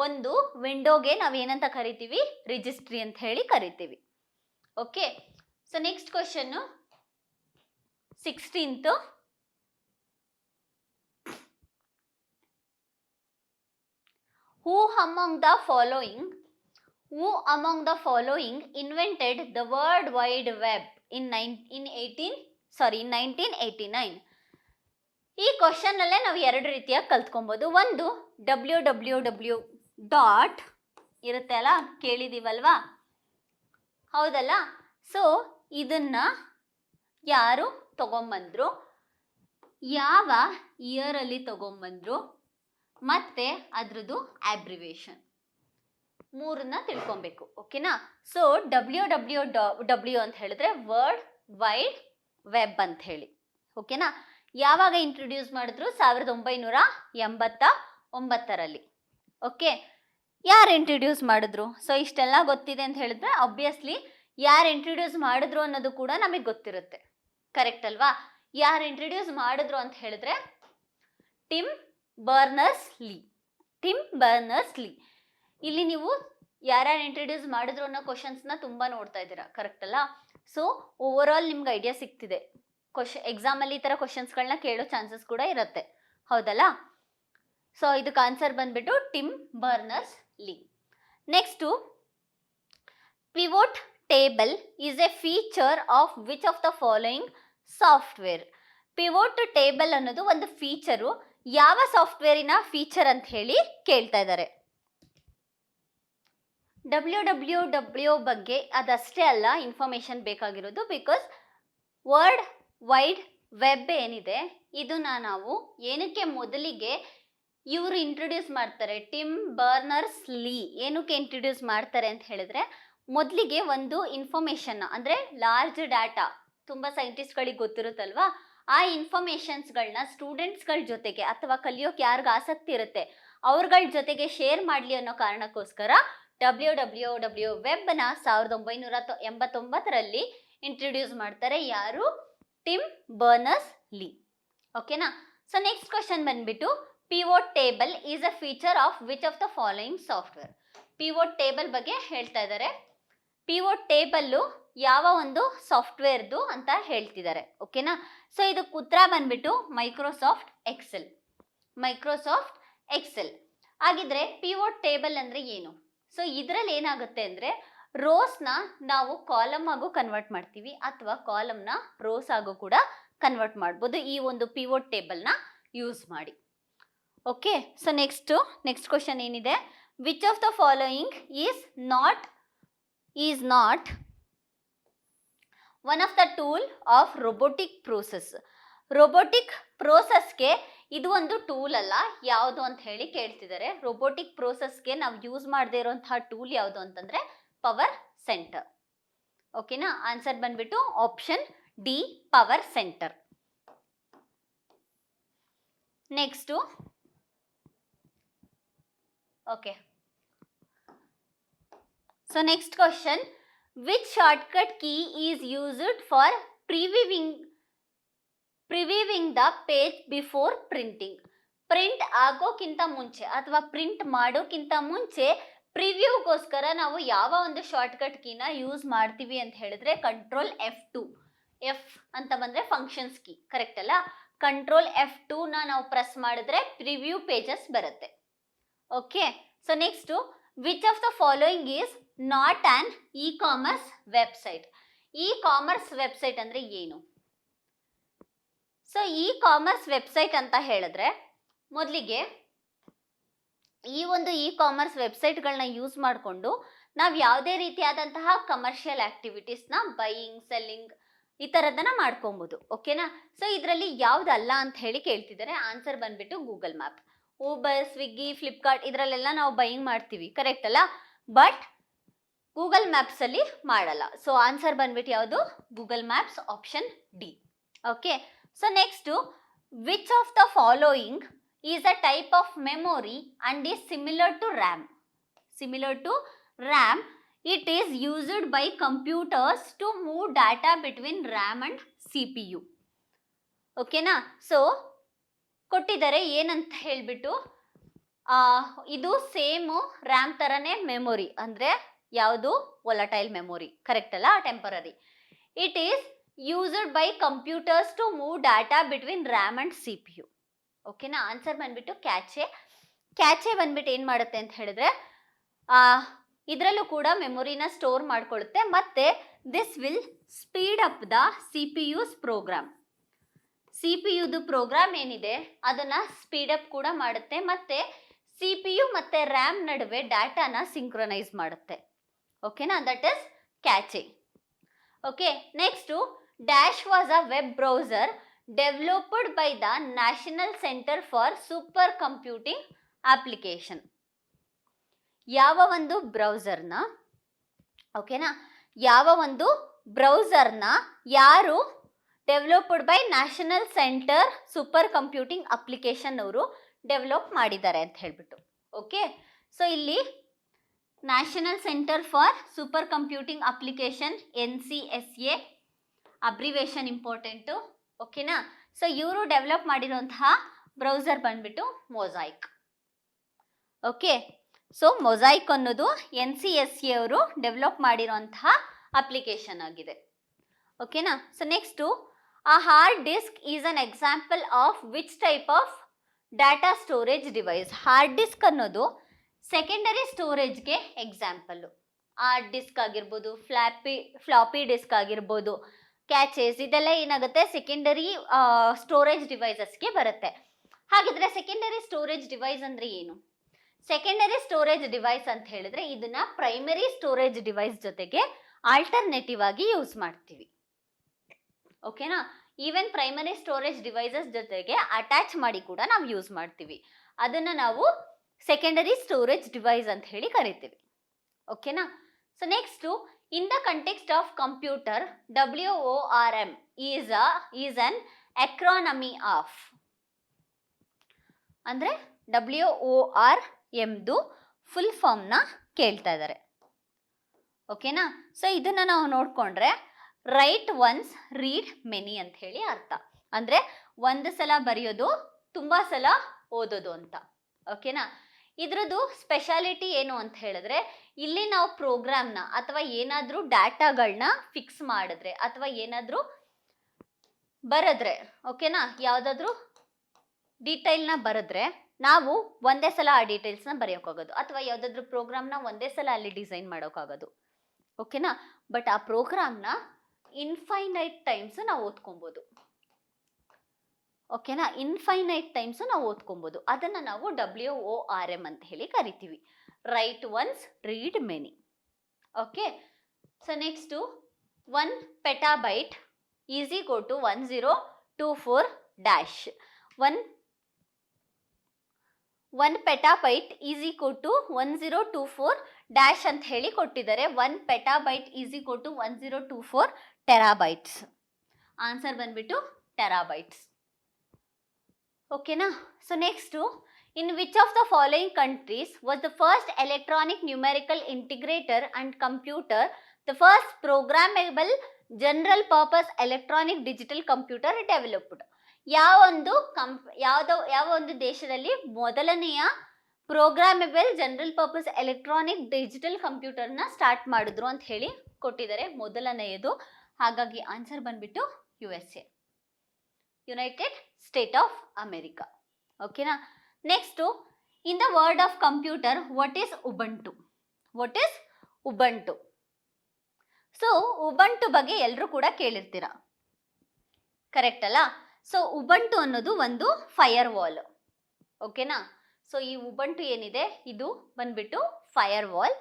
ಒಂದು ವಿಂಡೋಗೆ ನಾವೇನಂತ ಕರಿತೀವಿ? ರಿಜಿಸ್ಟ್ರಿ ಅಂತ ಹೇಳಿ ಕರಿತೀವಿ. Okay, so next question 16th. Who among the following invented the World Wide Web in 1989? ಈ ಕ್ವಶನ್ ಅಲ್ಲೇ ನಾವು ಎರಡು ರೀತಿಯಾಗಿ ಕಲ್ತ್ಕೊಬಹುದು. ಒಂದು www ಡಾಟ್ ಇರುತ್ತೆ ಅಲ್ಲ, ಕೇಳಿದೀವಲ್ವಾ, ಹೌದಲ್ಲ. ಸೊ ಇದನ್ನ ಯಾರು ತಗೊಂಬಂದ್ರು, ಯಾವ ಇಯರ್ ಅಲ್ಲಿ ತಗೊಂಬಂದ್ರು, ಮತ್ತೆ ಅದ್ರದ್ದು ಅಬ್ರಿವೇಶನ್, ಮೂರನ್ನ ತಿಳ್ಕೊಬೇಕು. ಓಕೆನಾ, ಸೊ www ಅಂತ ಹೇಳಿದ್ರೆ ವರ್ಲ್ಡ್ ವೈಡ್ ವೆಬ್ ಅಂತ ಹೇಳಿ. ಓಕೆನಾ, ಯಾವಾಗ ಇಂಟ್ರೊಡ್ಯೂಸ್ ಮಾಡಿದ್ರು? 1989ರಲ್ಲಿ. ಓಕೆ, ಯಾರು ಇಂಟ್ರೊಡ್ಯೂಸ್ ಮಾಡಿದ್ರು? ಸೊ ಇಷ್ಟೆಲ್ಲ ಗೊತ್ತಿದೆ ಅಂತ ಹೇಳಿದ್ರೆ ಆಬ್ವಿಯಸ್ಲಿ ಯಾರು ಇಂಟ್ರೊಡ್ಯೂಸ್ ಮಾಡಿದ್ರು ಅನ್ನೋದು ಕೂಡ ನಮಗೆ ಗೊತ್ತಿರುತ್ತೆ, ಕರೆಕ್ಟ್ ಅಲ್ವಾ? ಯಾರು ಇಂಟ್ರೊಡ್ಯೂಸ್ ಮಾಡಿದ್ರು ಅಂತ ಹೇಳಿದ್ರೆ ಟಿಮ್ ಬರ್ನರ್ಸ್ ಲೀ. ಇಲ್ಲಿ ನೀವು ಯಾರ್ಯಾರು ಇಂಟ್ರೊಡ್ಯೂಸ್ ಮಾಡಿದ್ರು ಅನ್ನೋ ಕ್ವಶನ್ಸ್ನ ತುಂಬ ನೋಡ್ತಾ ಇದ್ದೀರಾ, ಕರೆಕ್ಟ್ ಅಲ್ಲ? ಸೊ ಓವರ್ ಆಲ್ ನಿಮ್ಗೆ ಐಡಿಯಾ ಸಿಗ್ತಿದೆ. ಎಕ್ಸಾಮಲ್ಲಿ ಈ ಥರ ಕ್ವಶನ್ಸ್ಗಳನ್ನ ಕೇಳೋ ಚಾನ್ಸಸ್ ಕೂಡ ಇರುತ್ತೆ, ಹೌದಲ್ಲ? ಸೊ ಇದಕ್ಕೆ ಆನ್ಸರ್ ಬಂದ್ಬಿಟ್ಟು Tim Berners Lee. Next, pivot table is a feature of which of the following software? Pivot table ಅನ್ನೋದು ಒಂದು ಫೀಚರು, ಯಾವ ಸಾಫ್ಟ್ವೇರಿನ ಫೀಚರ್ ಅಂತ ಹೇಳಿ ಕೇಳ್ತಾ ಇದ್ದಾರೆ. www ಬಗ್ಗೆ ಅದಷ್ಟೇ ಅಲ್ಲ ಇನ್ಫಾರ್ಮೇಶನ್ ಬೇಕಾಗಿರೋದು, ಬಿಕಾಸ್ ವರ್ಲ್ಡ್ ವೈಡ್ ವೆಬ್ ಏನಿದೆ ಇದನ್ನ ನಾವು ಏನಕ್ಕೆ ಮೊದಲಿಗೆ ಇವರು ಇಂಟ್ರೊಡ್ಯೂಸ್ ಮಾಡ್ತಾರೆ, ಟಿಮ್ ಬರ್ನರ್ಸ್ ಲೀ ಏನಕ್ಕೆ ಇಂಟ್ರೊಡ್ಯೂಸ್ ಮಾಡ್ತಾರೆ ಅಂತ ಹೇಳಿದ್ರೆ, ಮೊದಲಿಗೆ ಒಂದು ಇನ್ಫಾರ್ಮೇಶನ್ ಅಂದರೆ ಲಾರ್ಜ್ ಡಾಟಾ, ತುಂಬ ಸೈಂಟಿಸ್ಟ್ಗಳಿಗೆ ಗೊತ್ತಿರುತ್ತಲ್ವಾ, ಆ ಇನ್ಫಾರ್ಮೇಷನ್ಸ್ಗಳನ್ನ ಸ್ಟೂಡೆಂಟ್ಸ್ಗಳ ಜೊತೆಗೆ ಅಥವಾ ಕಲಿಯೋಕೆ ಯಾರಿಗೆ ಆಸಕ್ತಿ ಇರುತ್ತೆ ಅವ್ರಗಳ ಜೊತೆಗೆ ಶೇರ್ ಮಾಡಲಿ ಅನ್ನೋ ಕಾರಣಕ್ಕೋಸ್ಕರ www ವೆಬ್ನ 1989ರಲ್ಲಿ ಇಂಟ್ರೊಡ್ಯೂಸ್ ಮಾಡ್ತಾರೆ. ಯಾರು? ಟಿಮ್ ಬರ್ನರ್ಸ್ ಲೀ. ಓಕೆನಾ, ಸೊ ನೆಕ್ಸ್ಟ್ ಕ್ವಶನ್ ಬಂದ್ಬಿಟ್ಟು, pivot table is a feature of which of the following software? Pivot table ಬಗ್ಗೆ ಹೇಳ್ತಾ ಇದ್ದಾರೆ. ಪಿವೋಟ್ ಟೇಬಲ್ಲು ಯಾವ ಒಂದು ಸಾಫ್ಟ್ವೇರ್ದು ಅಂತ ಹೇಳ್ತಿದ್ದಾರೆ. ಓಕೆನಾ, ಸೊ ಇದಕ್ಕೆ ಉತ್ತರ ಬಂದ್ಬಿಟ್ಟು ಮೈಕ್ರೋಸಾಫ್ಟ್ ಎಕ್ಸೆಲ್. ಹಾಗಿದ್ರೆ ಪಿವೋಟ್ ಟೇಬಲ್ ಅಂದ್ರೆ ಏನು? ಸೊ ಇದರಲ್ಲಿ ಏನಾಗುತ್ತೆ ಅಂದ್ರೆ ರೋಸ್ನ ನಾವು ಕಾಲಮ್ ಆಗು ಕನ್ವರ್ಟ್ ಮಾಡ್ತೀವಿ ಅಥವಾ ಕಾಲಮ್ನ ರೋಸ್ ಆಗು ಕೂಡ ಕನ್ವರ್ಟ್ ಮಾಡ್ಬೋದು ಈ ಒಂದು ಪಿವೋಟ್ ಟೇಬಲ್ನ ಯೂಸ್ ಮಾಡಿ. ಓಕೆ, ಸೊ ನೆಕ್ಸ್ಟ್ ಕ್ವಶನ್ ಏನಿದೆ, which of the following is not one of the tool of robotic process? Robotic ಪ್ರೋಸೆಸ್ಗೆ ಇದು ಒಂದು ಟೂಲ್ ಅಲ್ಲ, ಯಾವುದು ಅಂತ ಹೇಳಿ ಕೇಳ್ತಿದ್ದಾರೆ. ರೊಬೋಟಿಕ್ ಪ್ರೋಸೆಸ್ಗೆ ನಾವು ಯೂಸ್ ಮಾಡದೇ ಇರುವಂತಹ ಟೂಲ್ ಯಾವುದು ಅಂತಂದ್ರೆ ಪವರ್ ಸೆಂಟರ್. ಓಕೆನಾ, ಆನ್ಸರ್ ಬಂದ್ಬಿಟ್ಟು option D, power center. Next, okay, so next question, which shortcut key is used for previewing the page before printing? Print ಆಗೋಕ್ಕಿಂತ ಮುಂಚೆ ಅಥವಾ ಪ್ರಿಂಟ್ ಮಾಡೋಕ್ಕಿಂತ ಮುಂಚೆ ಪ್ರಿವ್ಯೂಗೋಸ್ಕರ ನಾವು ಯಾವ ಒಂದು ಶಾರ್ಟ್ಕಟ್ ಕೀನ ಯೂಸ್ ಮಾಡ್ತೀವಿ ಅಂತ ಹೇಳಿದ್ರೆ ಕಂಟ್ರೋಲ್ F2. ಎಫ್ ಅಂತ ಬಂದ್ರೆ ಫಂಕ್ಷನ್ಸ್ ಕೀ, ಕರೆಕ್ಟ್ ಅಲ್ಲ? ಕಂಟ್ರೋಲ್ F2 ನಾವು ಪ್ರೆಸ್ ಮಾಡಿದ್ರೆ ಪ್ರಿವ್ಯೂ ಪೇಜಸ್ ಬರುತ್ತೆ. Okay, so next, which of the following is not on E commerce website? E commerce website ಅಂದ್ರೆ ಏನು? ಸೊ ಇ ಕಾಮರ್ಸ್ ವೆಬ್ಸೈಟ್ ಅಂತ ಹೇಳಿದ್ರೆ ಮೊದಲಿಗೆ ಈ ಒಂದು ಇ ಕಾಮರ್ಸ್ ವೆಬ್ಸೈಟ್ಗಳನ್ನ ಯೂಸ್ ಮಾಡಿಕೊಂಡು ನಾವು ಯಾವುದೇ ರೀತಿಯಾದಂತಹ ಕಮರ್ಷಿಯಲ್ ಆಕ್ಟಿವಿಟೀಸ್ನ ಬೈಯಿಂಗ್, ಸೆಲ್ಲಿಂಗ್ ಈ ಥರದನ್ನ ಮಾಡ್ಕೊಬೋದು. ಓಕೆನಾ, ಸೊ ಇದರಲ್ಲಿ ಯಾವುದಲ್ಲ ಅಂತ ಹೇಳಿ ಕೇಳ್ತಿದ್ದಾರೆ. ಆನ್ಸರ್ ಬಂದ್ಬಿಟ್ಟು Google map. Uber, Swiggy, Flipkart ಇದರಲ್ಲೆಲ್ಲ ನಾವು ಬೈಯಿಂಗ್ ಮಾಡ್ತೀವಿ, ಕರೆಕ್ಟ್ ಅಲ್ಲ? ಬಟ್ ಗೂಗಲ್ ಮ್ಯಾಪ್ಸ್ ಅಲ್ಲಿ ಮಾಡಲ್ಲ. ಸೊ ಆನ್ಸರ್ ಬಂದ್ಬಿಟ್ಟು ಯಾವುದು? Google maps, option D. Okay, so next, which of the following is a type of memory and is similar to RAM? Similar to RAM, it is used by computers to move data between RAM and CPU. ಓಕೆನಾ, so ಕೊಟ್ಟಿದ್ದಾರೆ ಏನಂತ ಹೇಳ್ಬಿಟ್ಟು, ಇದು same RAM ಥರನೇ memory, ಅಂದರೆ ಯಾವುದು? Volatile memory, correct ಅಲ್ಲ? Temporary. It is used by computers to move data between RAM and CPU. ಓಕೆನಾ, ಆನ್ಸರ್ ಬಂದ್ಬಿಟ್ಟು ಕ್ಯಾಚೆ ಬಂದ್ಬಿಟ್ಟು ಏನು ಮಾಡುತ್ತೆ ಅಂತ ಹೇಳಿದ್ರೆ ಇದರಲ್ಲೂ ಕೂಡ ಮೆಮೊರಿನ ಸ್ಟೋರ್ ಮಾಡ್ಕೊಳ್ಳುತ್ತೆ. ಮತ್ತೆ this will speed up the CPU's program. CPUದು ಪ್ರೋಗ್ರಾಮ್ ಏನಿದೆ ಅದನ್ನ ಸ್ಪೀಡ್ ಅಪ್ ಕೂಡ ಮಾಡುತ್ತೆ, ಮತ್ತೆ CPU ಮತ್ತೆ ರ್ಯಾಮ್ ನಡುವೆ ಡಾಟಾನ ಸಿಂಕ್ರೊನೈಸ್ ಮಾಡುತ್ತೆ. ಓಕೆನಾ, that is ಕ್ಯಾಚೆ. Okay, next, dash was a web browser developed by the National Center for Supercomputing Application. ಯಾವ ಒಂದು ಬ್ರೌಸರ್ನ, ಓಕೆನಾ, ಯಾವ ಒಂದು ಬ್ರೌಸರ್ನ ಯಾರು developed by national centre super computing application ಅವರು ಡೆವಲಪ್ ಮಾಡಿದ್ದಾರೆ ಅಂತ ಹೇಳ್ಬಿಟ್ಟು. ಓಕೆ, ಸೊ ಇಲ್ಲಿ national centre for super computing application, NCSA abbreviation important. ಓಕೆನಾ, ಸೊ ಇವರು ಡೆವಲಪ್ ಮಾಡಿರುವಂತಹ ಬ್ರೌಸರ್ ಬಂದ್ಬಿಟ್ಟು ಮೊಸಾಯಿಕ್. ಓಕೆ, ಸೊ ಮೊಸಾಯಿಕ್ ಅನ್ನೋದು NCSA ಅವರು ಡೆವಲಪ್ ಮಾಡಿರುವಂತಹ ಅಪ್ಲಿಕೇಶನ್ ಆಗಿದೆ. ಓಕೆನಾ, ಸೊ ನೆಕ್ಸ್ಟು, ಆ hard disk is an example of which type of data storage device? Hard disk ಅನ್ನೋದು ಸೆಕೆಂಡರಿ ಸ್ಟೋರೇಜ್ಗೆ ಎಕ್ಸಾಂಪಲ್ಲು. ಹಾರ್ಡ್ ಡಿಸ್ಕ್ ಆಗಿರ್ಬೋದು, ಫ್ಲಾಪಿ ಡಿಸ್ಕ್ ಆಗಿರ್ಬೋದು, ಕ್ಯಾಚೆಸ್, ಇದೆಲ್ಲ ಏನಾಗುತ್ತೆ? ಸೆಕೆಂಡರಿ ಸ್ಟೋರೇಜ್ ಡಿವೈಸಸ್ಗೆ ಬರುತ್ತೆ. ಹಾಗಿದ್ರೆ ಸೆಕೆಂಡರಿ ಸ್ಟೋರೇಜ್ ಡಿವೈಸ್ ಅಂದ್ರೆ ಏನು? ಸೆಕೆಂಡರಿ ಸ್ಟೋರೇಜ್ ಡಿವೈಸ್ ಅಂತ ಹೇಳಿದ್ರೆ ಇದನ್ನ ಪ್ರೈಮರಿ ಸ್ಟೋರೇಜ್ ಡಿವೈಸ್ ಜೊತೆಗೆ ಆಲ್ಟರ್ನೇಟಿವ್ ಆಗಿ ಯೂಸ್ ಮಾಡ್ತೀವಿ. ಓಕೆನಾ, ಈವನ್ ಪ್ರೈಮರಿ ಸ್ಟೋರೇಜ್ ಡಿವೈಸಸ್ ಜೊತೆಗೆ ಅಟ್ಯಾಚ್ ಮಾಡಿ ಕೂಡ ನಾವು ಯೂಸ್ ಮಾಡ್ತೀವಿ. ಅದನ್ನ ನಾವು ಸೆಕೆಂಡರಿ ಸ್ಟೋರೇಜ್ ಡಿವೈಸ್ ಅಂತ ಹೇಳಿ ಕರಿತೀವಿ. ಓಕೆನಾ, so next, in the context of computer, WORM is an acronym of, ಅಂದ್ರೆ WORMದು ಫುಲ್ ಫಾರ್ಮ್ನ ಕೇಳ್ತಾ ಇದ್ದಾರೆ. ಓಕೆನಾ, ಸೊ ಇದನ್ನ ನಾವು ನೋಡ್ಕೊಂಡ್ರೆ ರೈಟ್ ಒನ್ಸ್ ರೀಡ್ ಮೆನಿ ಅಂತ ಹೇಳಿ ಅರ್ಥ. ಅಂದ್ರೆ ಒಂದು ಸಲ ಬರೆಯೋದು, ತುಂಬಾ ಸಲ ಓದೋದು ಅಂತ. ಓಕೆನಾ, ಇದ್ರದ್ದು ಸ್ಪೆಷಾಲಿಟಿ ಏನು ಅಂತ ಹೇಳಿದ್ರೆ ಇಲ್ಲಿ ನಾವು ಪ್ರೋಗ್ರಾಮ್ನ ಅಥವಾ ಏನಾದರೂ ಡಾಟಾಗಳನ್ನ ಫಿಕ್ಸ್ ಮಾಡಿದ್ರೆ ಅಥವಾ ಏನಾದರೂ ಬರೆದ್ರೆ, ಓಕೆನಾ, ಯಾವುದಾದ್ರೂ ಡೀಟೈಲ್ನ ಬರೆದ್ರೆ ನಾವು ಒಂದೇ ಸಲ ಆ ಡೀಟೇಲ್ಸ್ನ ಬರೆಯೋಕ್ಕಾಗೋದು, ಅಥವಾ ಯಾವುದಾದ್ರೂ ಪ್ರೋಗ್ರಾಮ್ನ ಒಂದೇ ಸಲ ಅಲ್ಲಿ ಡಿಸೈನ್ ಮಾಡೋಕ್ಕಾಗೋದು. ಓಕೆನಾ? ಬಟ್ ಆ ಪ್ರೋಗ್ರಾಮ್ನ ಇನ್ಫೈನೈಟ್ ಟೈಮ್ಸ್ ನಾವು ಓದ್ಕೊಬೋದು. ಓಕೆನಾ? ಇನ್ಫೈನೈಟ್ ಟೈಮ್ಸ್ ನಾವು ಓದ್ಕೊಬೋದು. ಅದನ್ನು ನಾವು WORM ಅಂತ ಹೇಳಿ ಕರಿತೀವಿ. Write once, read many. Okay, so next 1 petabyte is equal to 1024 dash. 1 petabyte is equal to 1024 dash ಅಂತ ಹೇಳಿ ಕೊಟ್ಟಿದ್ದಾರೆ. 1 petabyte is equal to 1024 terabytes. Answer ಬಂದ್ಬಿಟ್ಟು ಟೆರಾಬೈಟ್ಸ್. ಓಕೆನಾ? So next, in which of the following countries was the first electronic numerical integrator and computer the first programmable general purpose electronic digital computer developed? ಯಾವ ಒಂದು ದೇಶದಲ್ಲಿ ಮೊದಲನೆಯ programmable general purpose electronic digital ಕಂಪ್ಯೂಟರ್ನ start ಮಾಡಿದ್ರು ಅಂತ ಹೇಳಿ ಕೊಟ್ಟಿದ್ದಾರೆ, ಮೊದಲನೆಯದು. ಹಾಗಾಗಿ ಆನ್ಸರ್ ಬಂದ್ಬಿಟ್ಟು USA, United State of America. ಓಕೆನಾ? Next, in the word of computer what is Ubuntu? What is Ubuntu? So Ubuntu ಬಗ್ಗೆ ಎಲ್ಲರೂ ಕೂಡ ಕೇಳಿರ್ತೀರ, ಕರೆಕ್ಟ್ ಅಲ್ಲ? ಸೊ ಉಬಂಟು ಅನ್ನೋದು ಒಂದು ಫೈರ್ ವಾಲ್. ಓಕೆನಾ? ಸೊ ಈ ಉಬಂಟು ಏನಿದೆ ಇದು ಬಂದ್ಬಿಟ್ಟು firewall.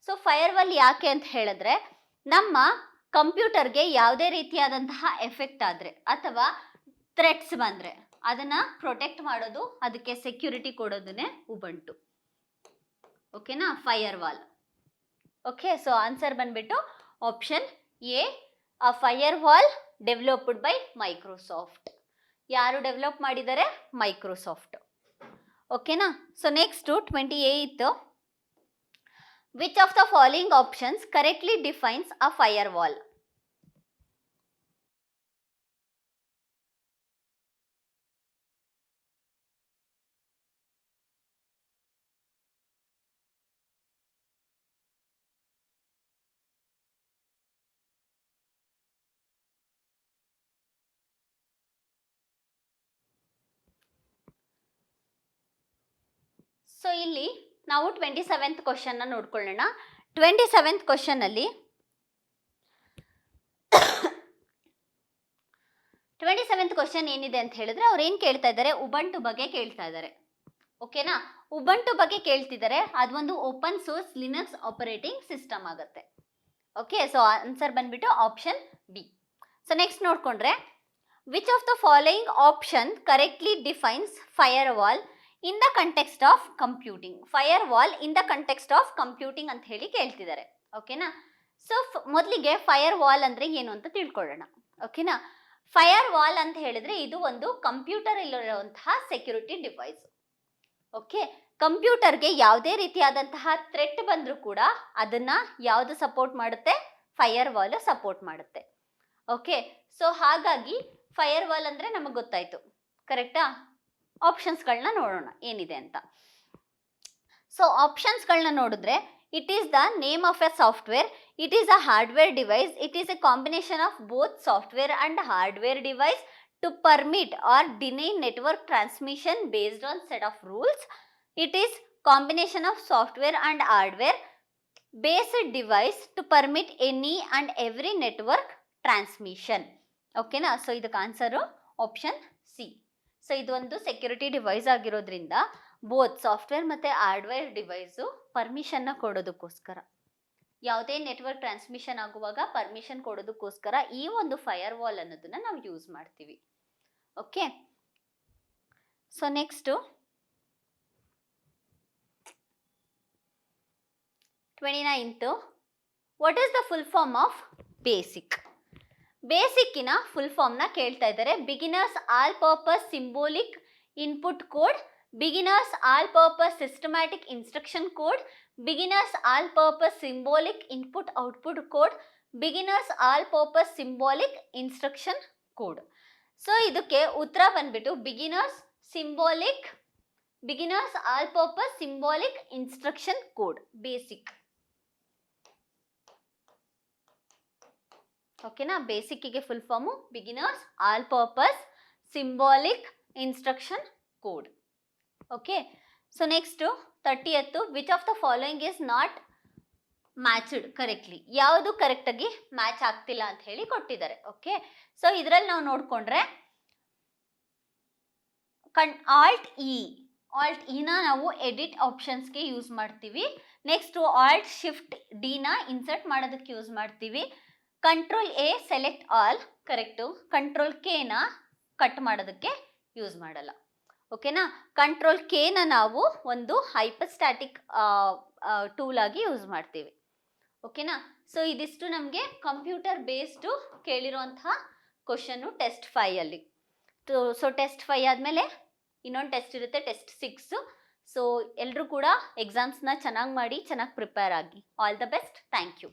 So firewall ಯಾಕೆ ಅಂತ ಹೇಳಿದ್ರೆ, ನಮ್ಮ ಕಂಪ್ಯೂಟರ್ಗೆ ಯಾವುದೇ ರೀತಿಯಾದಂತಹ ಎಫೆಕ್ಟ್ ಆದರೆ ಅಥವಾ ಥ್ರೆಟ್ಸ್ ಬಂದರೆ ಅದನ್ನು ಪ್ರೊಟೆಕ್ಟ್ ಮಾಡೋದು, ಅದಕ್ಕೆ ಸೆಕ್ಯೂರಿಟಿ ಕೊಡೋದನ್ನೇ ಉಬಂಟು. ಓಕೆನಾ? Firewall. Okay, so answer ಬಂದ್ಬಿಟ್ಟು option A, a firewall developed by Microsoft. ಯಾರು ಡೆವಲಪ್ ಮಾಡಿದ್ದಾರೆ? ಮೈಕ್ರೋಸಾಫ್ಟ್. ಓಕೆನಾ? So next 28th, which of the following options correctly defines a firewall? So ಇಲ್ಲಿ ನಾವು 27th ಕ್ವಶನ್ನ ನೋಡ್ಕೊಳ್ಳೋಣ. 27th ಕ್ವಶನಲ್ಲಿ 27th question ಏನಿದೆ ಅಂತ ಹೇಳಿದ್ರೆ, ಅವ್ರು ಏನು ಕೇಳ್ತಾ ಇದ್ದಾರೆ? ಉಬಂಟು ಬಗ್ಗೆ ಕೇಳ್ತಾ ಇದ್ದಾರೆ. ಓಕೆನಾ? ಉಬಂಟು ಬಗ್ಗೆ ಕೇಳ್ತಿದ್ದಾರೆ. ಅದೊಂದು open source Linux operating system ಆಗುತ್ತೆ. ಓಕೆ, ಸೊ ಆನ್ಸರ್ ಬಂದ್ಬಿಟ್ಟು ಆಪ್ಷನ್ ಬಿ. ಸೊ ನೆಕ್ಸ್ಟ್ ನೋಡ್ಕೊಂಡ್ರೆ, which of the following option correctly defines fire wall in the context of computing? Fire wall in the context of computing ಅಂತ ಹೇಳಿ ಕೇಳ್ತಿದ್ದಾರೆ. ಓಕೆನಾ? So ಮೊದಲಿಗೆ fire wall ಅಂದರೆ ಏನು ಅಂತ ತಿಳ್ಕೊಳ್ಳೋಣ. ಓಕೆನಾ? ಫೈರ್ ವಾಲ್ ಅಂತ ಹೇಳಿದ್ರೆ ಇದು ಒಂದು ಕಂಪ್ಯೂಟರ್ ಇಲ್ಲಿರುವಂತಹ ಸೆಕ್ಯೂರಿಟಿ ಡಿವೈಸ್. ಓಕೆ, ಕಂಪ್ಯೂಟರ್ಗೆ ಯಾವುದೇ ರೀತಿಯಾದಂತಹ ಥ್ರೆಟ್ ಬಂದರೂ ಕೂಡ ಅದನ್ನು ಯಾವುದು ಸಪೋರ್ಟ್ ಮಾಡುತ್ತೆ? ಫೈರ್ ವಾಲ್ ಸಪೋರ್ಟ್ ಮಾಡುತ್ತೆ. ಓಕೆ, ಸೊ ಹಾಗಾಗಿ ಫೈರ್ ವಾಲ್ ಅಂದರೆ ನಮಗೆ ಗೊತ್ತಾಯಿತು, ಕರೆಕ್ಟಾ? ಆಪ್ಷನ್ಸ್ಗಳನ್ನ ನೋಡೋಣ ಏನಿದೆ ಅಂತ. ಸೊ ಆಪ್ಷನ್ಸ್ಗಳನ್ನ ನೋಡಿದ್ರೆ, it is the name of A software, it is a hardware device, it is A combination of both software and hardware device to permit or deny network transmission based on set of rules. It is combination of software and hardware based device to permit any and every network transmission. Okay na? So ಇದಕ್ಕೆ answer option C. So ಇದು ಒಂದು security device ಆಗಿರೋದ್ರಿಂದ both software ಮತ್ತು hardware device ಪರ್ಮಿಷನ್ನ ಕೊಡೋದಕ್ಕೋಸ್ಕರ, ಯಾವುದೇ network transmission ಆಗುವಾಗ permission ಕೊಡೋದಕ್ಕೋಸ್ಕರ ಈ ಒಂದು ಫೈರ್ ವಾಲ್ ಅನ್ನೋದನ್ನ ನಾವು ಯೂಸ್ ಮಾಡ್ತೀವಿ. Okay, so next 29th, what is the full form of BASIC? ಬೇಸಿಕ್ಕಿನ ಫುಲ್ ಫಾರ್ಮ್ನ ಕೇಳ್ತಾ ಇದ್ದಾರೆ. Beginners all purpose symbolic input code, beginners all purpose systematic instruction code, beginners all purpose symbolic input output code, beginners all purpose symbolic instruction code. So ಇದಕ್ಕೆ ಉತ್ತರ ಬಂದ್ಬಿಟ್ಟು beginners all purpose symbolic instruction code, BASIC. ಓಕೆನಾ? ಬೇಸಿಕ್ಕಿಗೆ full form beginners all purpose symbolic instruction code. Okay. So next 30th, which of the following is not matched correctly, ಯಾವುದು ಕರೆಕ್ಟಾಗಿ match ಆಗ್ತಿಲ್ಲ ಅಂತ ಹೇಳಿ ಕೊಟ್ಟಿದ್ದಾರೆ. ಓಕೆ, ಸೊ ಇದರಲ್ಲಿ ನಾವು ನೋಡಿಕೊಂಡ್ರೆ ಆಲ್ಟ್ ಇನ ನಾವು ಎಡಿಟ್ ಆಪ್ಷನ್ಸ್ಗೆ ಯೂಸ್ ಮಾಡ್ತೀವಿ. ನೆಕ್ಸ್ಟು ಆಲ್ಟ್ ಶಿಫ್ಟ್ ಡಿನ ಇನ್ಸರ್ಟ್ ಮಾಡೋದಕ್ಕೆ ಯೂಸ್ ಮಾಡ್ತೀವಿ. Control A select all correct. Control ಕೆನ ಕಟ್ ಮಾಡೋದಕ್ಕೆ ಯೂಸ್ ಮಾಡಲ್ಲ. ಓಕೆನಾ. ಕಂಟ್ರೋಲ್ ಕೆನ ನಾವು ಒಂದು ಹೈಪರ್ಸ್ಟ್ಯಾಟಿಕ್ ಟೂಲ್ ಆಗಿ ಯೂಸ್ ಮಾಡ್ತೀವಿ. ಓಕೆನಾ. ಸೊ ಇದಿಷ್ಟು ನಮಗೆ ಕಂಪ್ಯೂಟರ್ ಬೇಸ್ಡು ಕೇಳಿರೋಂತಹ ಕ್ವಶನ್ನು ಟೆಸ್ಟ್ 5 ಅಲ್ಲಿ. ಸೊ ಟೆಸ್ಟ್ 5 ಆದಮೇಲೆ ಇನ್ನೊಂದು ಟೆಸ್ಟ್ ಇರುತ್ತೆ, ಟೆಸ್ಟ್ 6. ಸೊ ಎಲ್ಲರೂ ಕೂಡ ಎಕ್ಸಾಮ್ಸ್ನ ಚೆನ್ನಾಗಿ ಮಾಡಿ, ಚೆನ್ನಾಗಿ ಪ್ರಿಪೇರ್ ಆಗಿ. All the best. Thank you.